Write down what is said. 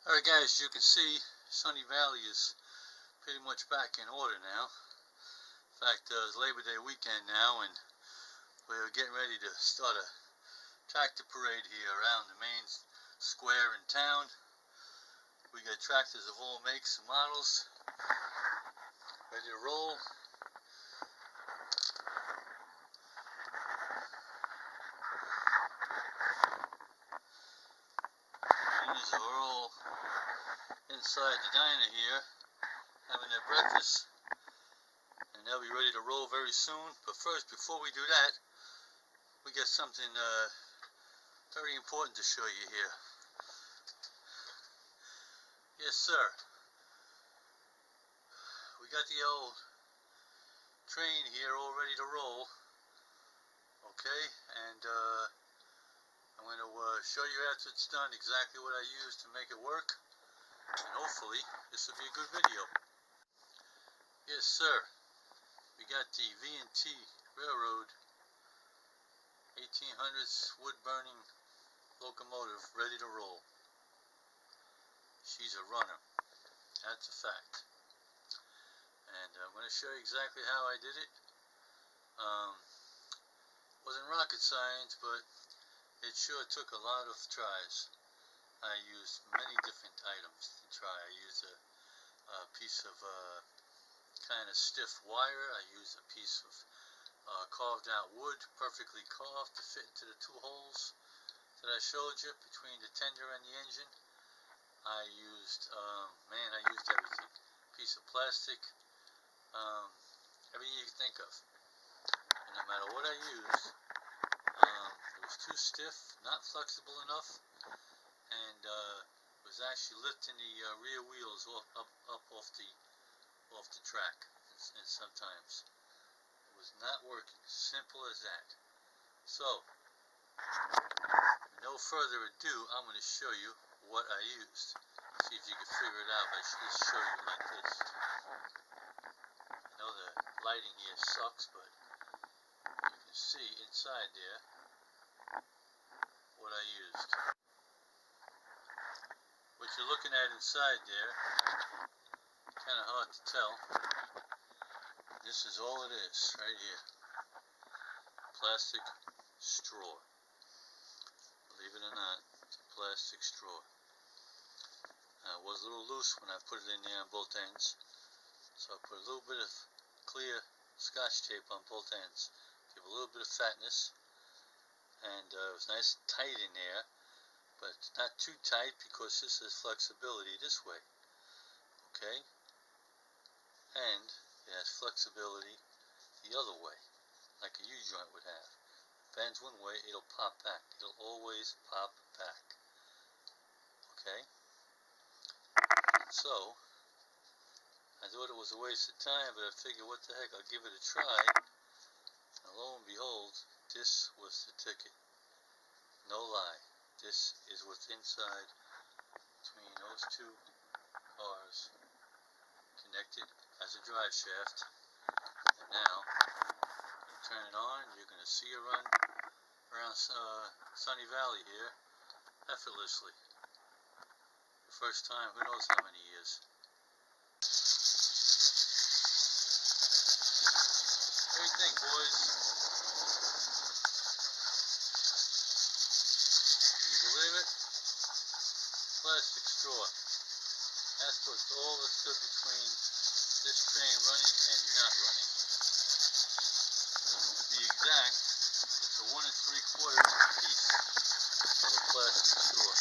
Alright guys, you can see Sunny Valley is pretty much back in order now. In fact, it's Labor Day weekend now, and we're getting ready to start a tractor parade here around the main square in town. We got tractors of all makes and models ready to roll. We're all inside the diner here having their breakfast, and they'll be ready to roll very soon. But first, before we do that, we got something very important to show you here. Yes sir, we got the old train here all ready to roll. Okay, and I'm going to show you after it's done exactly what I used to make it work, and hopefully this will be a good video. Yes sir, we got the V&T Railroad 1800s wood burning locomotive ready to roll. She's a runner, that's a fact, and I'm going to show you exactly how I did it. Wasn't rocket science, but it sure took a lot of tries. I used many different items to try. I used a piece of kind of stiff wire. I used a piece of carved out wood, perfectly carved to fit into the two holes that I showed you between the tender and the engine. I used, I used everything. A piece of plastic, everything you can think of. And no matter what I used, it was too stiff, not flexible enough, and was actually lifting the rear wheels up off the track. And sometimes it was not working. Simple as that. So, with no further ado, I'm going to show you what I used. See if you can figure it out. I should just show you like this. I know the lighting here sucks, but you can see inside there what I used. What you're looking at inside there, kind of hard to tell. This is all it is right here. Plastic straw. Believe it or not, it's a plastic straw. It was a little loose when I put it in there on both ends, so I put a little bit of clear Scotch tape on both ends, give a little bit of fatness, and it was nice and tight in there, but not too tight because this is flexibility this way, okay, and it has flexibility the other way, like a U-joint would have. Bends one way, it'll pop back. It'll always pop back, okay. So, I thought it was a waste of time, but I figured, what the heck, I'll give it a try. And lo and behold, this was the ticket. No lie. This is what's inside between those two cars, connected as a drive shaft. And now, you turn it on, you're going to see it run around Sunny Valley here effortlessly. The first time, who knows how many years. What do you think, boys? Can you believe it? Plastic straw. That's what's all that stood between this train running and not running. To be exact, it's a 1 3/4 piece of a plastic straw.